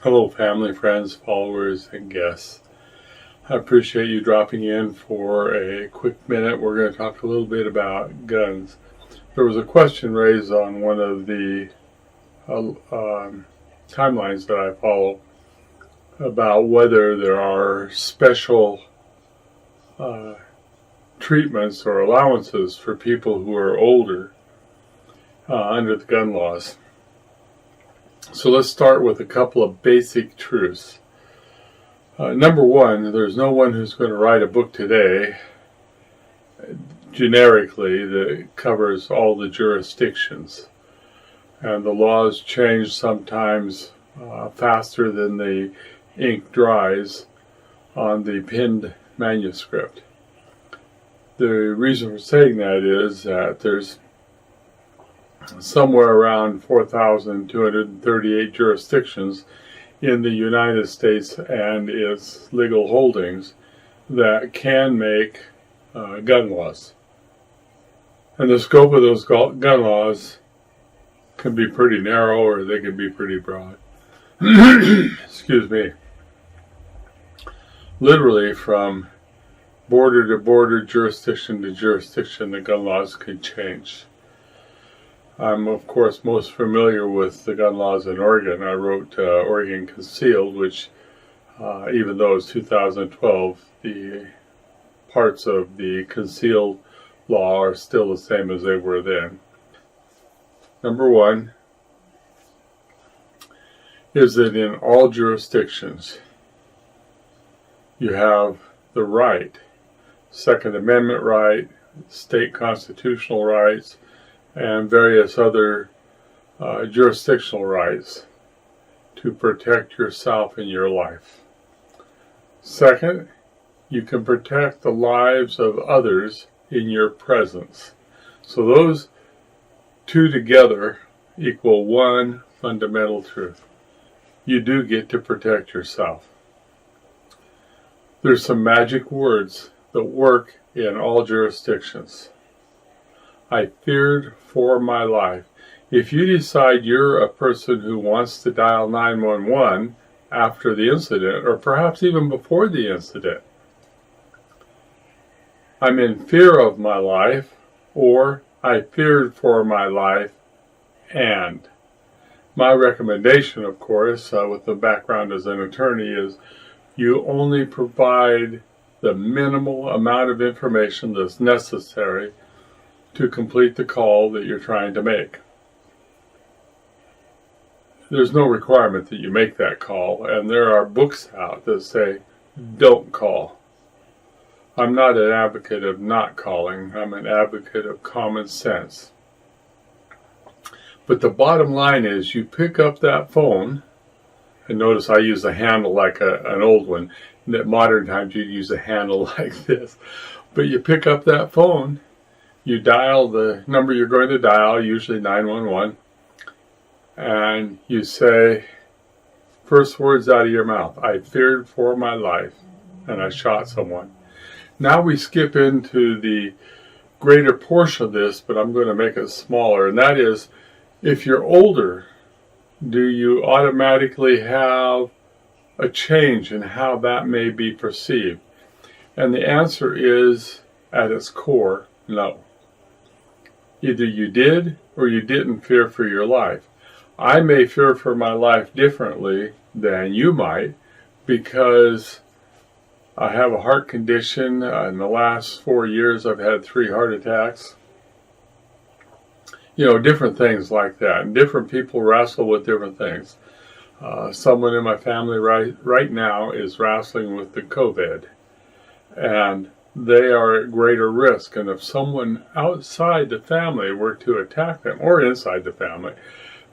Hello, family, friends, followers, and guests. I appreciate you dropping in for a quick minute. We're going to talk a little bit about guns. There was a question raised on one of the timelines that I follow about whether there are special uh, treatments or allowances for people who are older under the gun laws. So let's start with a couple of basic truths. Number one, there's no one who's going to write a book today generically that covers all the jurisdictions. And the laws change sometimes faster than the ink dries on the pinned manuscript. The reason for saying that is that there's somewhere around 4,238 jurisdictions in the United States and its legal holdings that can make gun laws. And the scope of those gun laws can be pretty narrow or they can be pretty broad. Excuse me. Literally from border to border, jurisdiction to jurisdiction, the gun laws can change. I'm, of course, most familiar with the gun laws in Oregon. I wrote Oregon Concealed, which, even though it's 2012, the parts of the concealed law are still the same as they were then. Number one is that in all jurisdictions, you have the right, Second Amendment right, state constitutional rights, and various other jurisdictional rights to protect yourself and your life. Second, you can protect the lives of others in your presence. So those two together equal one fundamental truth. You do get to protect yourself. There's some magic words that work in all jurisdictions. I feared for my life. If you decide you're a person who wants to dial 911 after the incident, or perhaps even before the incident, I'm in fear of my life, or I feared for my life, and my recommendation, of course, with the background as an attorney, is you only provide the minimal amount of information that's necessary to complete the call that you're trying to make. There's no requirement that you make that call, and there are books out that say, don't call. I'm not an advocate of not calling. I'm an advocate of common sense. But the bottom line is you pick up that phone, and notice I use a handle like an old one. In modern times you'd use a handle like this. But you pick up that phone, you dial the number you're going to dial, usually 911, and you say, first words out of your mouth, I feared for my life, and I shot someone. Now we skip into the greater portion of this, but I'm going to make it smaller, and that is, if you're older, do you automatically have a change in how that may be perceived? And the answer is, at its core, no. Either you did or you didn't fear for your life. I may fear for my life differently than you might because I have a heart condition. In the last 4 years, I've had 3 heart attacks. Different things like that. And different people wrestle with different things. Someone in my family right now is wrestling with the COVID. And they are at greater risk. And if someone outside the family were to attack them, or inside the family,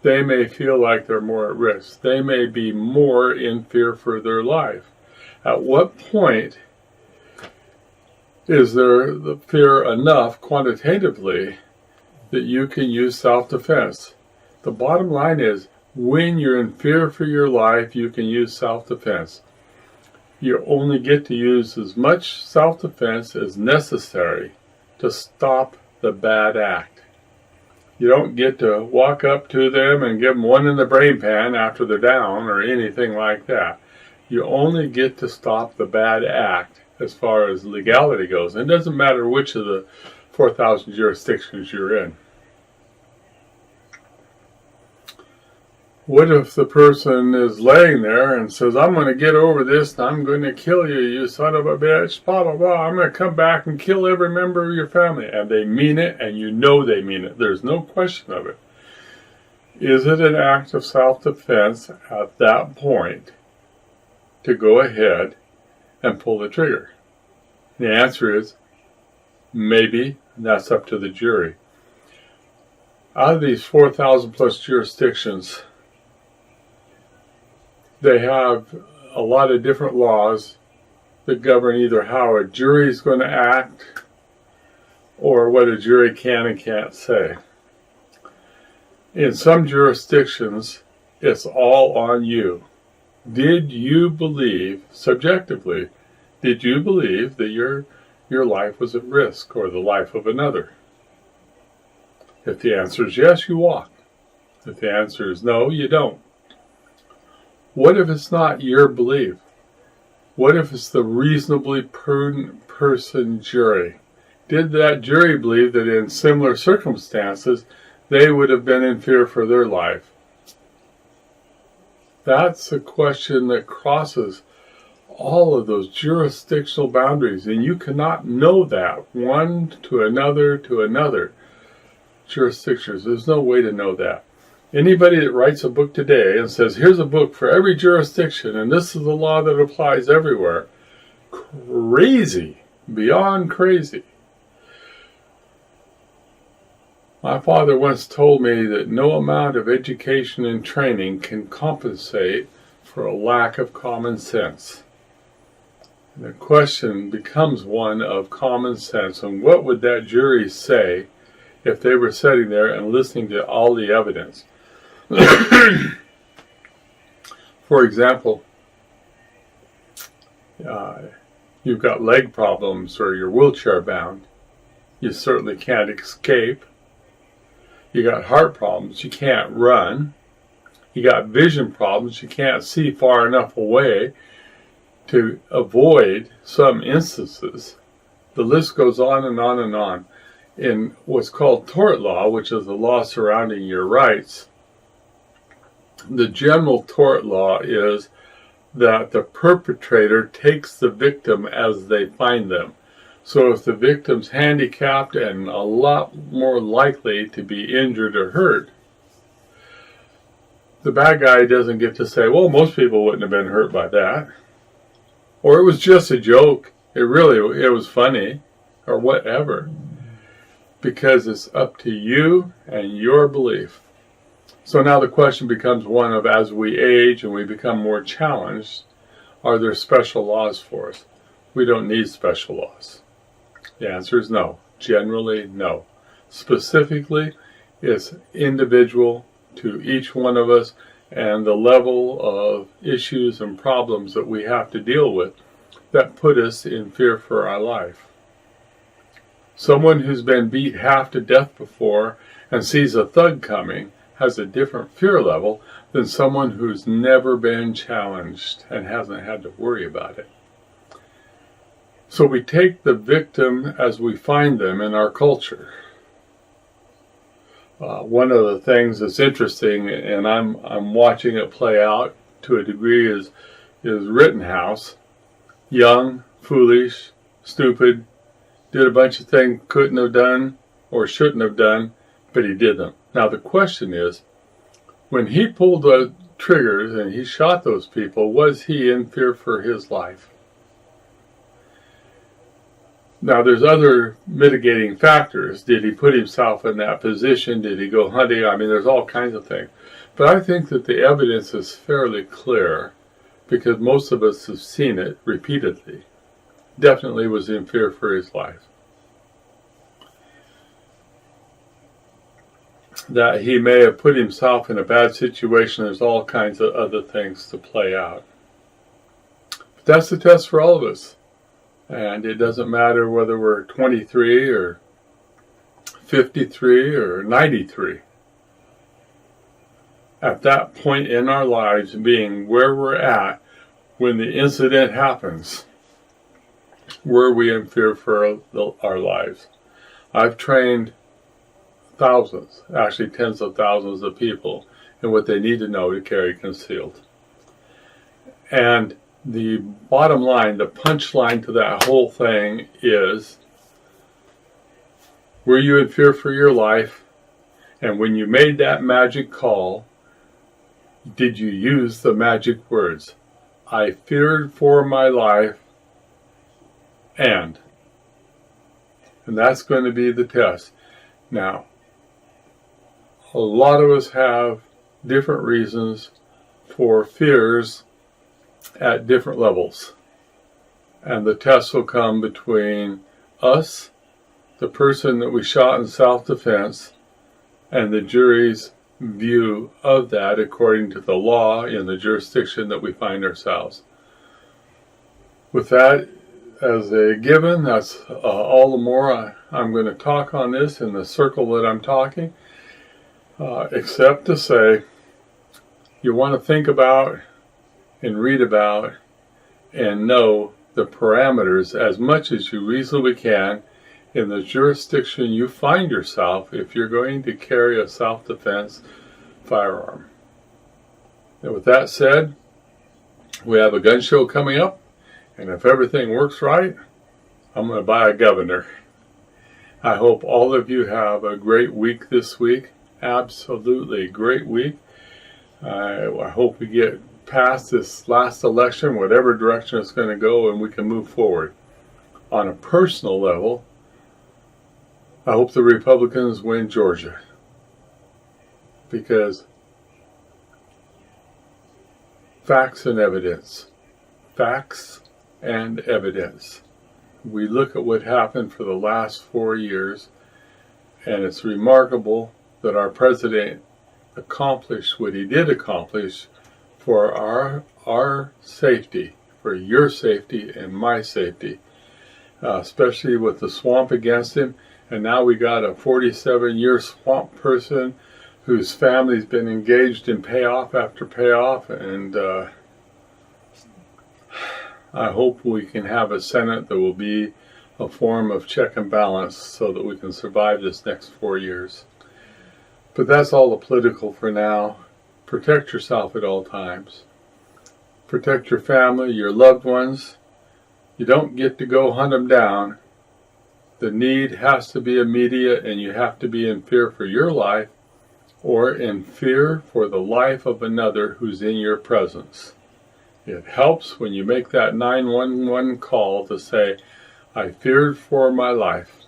they may feel like they're more at risk. They may be more in fear for their life. At what point is there the fear enough quantitatively that you can use self-defense? The bottom line is, when you're in fear for your life, you can use self-defense. You only get to use as much self-defense as necessary to stop the bad act. You don't get to walk up to them and give them one in the brain pan after they're down or anything like that. You only get to stop the bad act as far as legality goes. And it doesn't matter which of the 4,000 jurisdictions you're in. What if the person is laying there and says, I'm going to get over this and I'm going to kill you, you son of a bitch, blah, blah, blah. I'm going to come back and kill every member of your family. And they mean it, and you know they mean it. There's no question of it. Is it an act of self-defense at that point to go ahead and pull the trigger? The answer is maybe, and that's up to the jury. Out of these 4,000 plus jurisdictions, they have a lot of different laws that govern either how a jury is going to act or what a jury can and can't say. In some jurisdictions, it's all on you. Did you believe, subjectively, did you believe that your life was at risk or the life of another? If the answer is yes, you walk. If the answer is no, you don't. What if it's not your belief? What if it's the reasonably prudent person jury? Did that jury believe that in similar circumstances, they would have been in fear for their life? That's a question that crosses all of those jurisdictional boundaries, and you cannot know that one to another jurisdictions. There's no way to know that. Anybody that writes a book today and says, here's a book for every jurisdiction, and this is the law that applies everywhere, crazy, beyond crazy. My father once told me that no amount of education and training can compensate for a lack of common sense. And the question becomes one of common sense, and what would that jury say if they were sitting there and listening to all the evidence? For example, you've got leg problems or you're wheelchair bound. You certainly can't escape. You got heart problems. You can't run. You got vision problems. You can't see far enough away to avoid some instances. The list goes on and on and on. In what's called tort law, which is the law surrounding your rights, the general tort law is that the perpetrator takes the victim as they find them. So if the victim's handicapped and a lot more likely to be injured or hurt, the bad guy doesn't get to say, well, most people wouldn't have been hurt by that. Or it was just a joke. It was funny, or whatever. Because it's up to you and your belief. So now the question becomes one of, as we age and we become more challenged, are there special laws for us? We don't need special laws. The answer is no. Generally, no. Specifically, it's individual to each one of us and the level of issues and problems that we have to deal with that put us in fear for our life. Someone who's been beat half to death before and sees a thug coming has a different fear level than someone who's never been challenged and hasn't had to worry about it. So we take the victim as we find them in our culture. One of the things that's interesting, and I'm watching it play out to a degree, is Rittenhouse. Young, foolish, stupid, did a bunch of things couldn't have done or shouldn't have done, but he did them. Now the question is, when he pulled the triggers and he shot those people, was he in fear for his life? Now there's other mitigating factors. Did he put himself in that position? Did he go hunting? I mean, there's all kinds of things. But I think that the evidence is fairly clear because most of us have seen it repeatedly. Definitely was in fear for his life. That he may have put himself in a bad situation. There's all kinds of other things to play out. But that's the test for all of us. And it doesn't matter whether we're 23 or 53 or 93. At that point in our lives, being where we're at when the incident happens, were we in fear for our lives? I've trained thousands, actually tens of thousands of people in what they need to know to carry concealed. And the bottom line, the punchline to that whole thing is, were you in fear for your life? And when you made that magic call, did you use the magic words? I feared for my life, and that's going to be the test. Now, a lot of us have different reasons for fears at different levels. And the test will come between us, the person that we shot in self-defense, and the jury's view of that according to the law in the jurisdiction that we find ourselves. With that as a given, that's all the more I'm going to talk on this in the circle that I'm talking, except to say you want to think about and read about and know the parameters as much as you reasonably can in the jurisdiction you find yourself if you're going to carry a self-defense firearm. And with that said, we have a gun show coming up, and if everything works right, I'm going to buy a governor. I hope all of you have a great week this week. Absolutely great week. I hope we get past this last election, whatever direction it's going to go, and we can move forward. On a personal level, I hope the Republicans win Georgia, because facts and evidence. We look at what happened for the last 4 years, and it's remarkable that our president accomplished what he did accomplish for our safety, for your safety and my safety, especially with the swamp against him. And now we got a 47-year swamp person whose family's been engaged in payoff after payoff, and I hope we can have a Senate that will be a form of check and balance so that we can survive this next 4 years. But that's all the political for now. Protect yourself at all times. Protect your family, your loved ones. You don't get to go hunt them down. The need has to be immediate, and you have to be in fear for your life or in fear for the life of another who's in your presence. It helps when you make that 911 call to say, I feared for my life,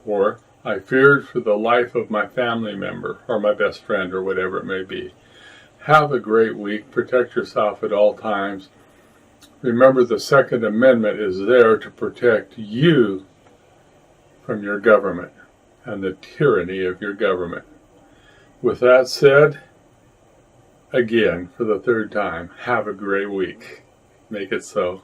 or I feared for the life of my family member or my best friend or whatever it may be. Have a great week. Protect yourself at all times. Remember, the Second Amendment is there to protect you from your government and the tyranny of your government. With that said, again, for the third time, have a great week. Make it so.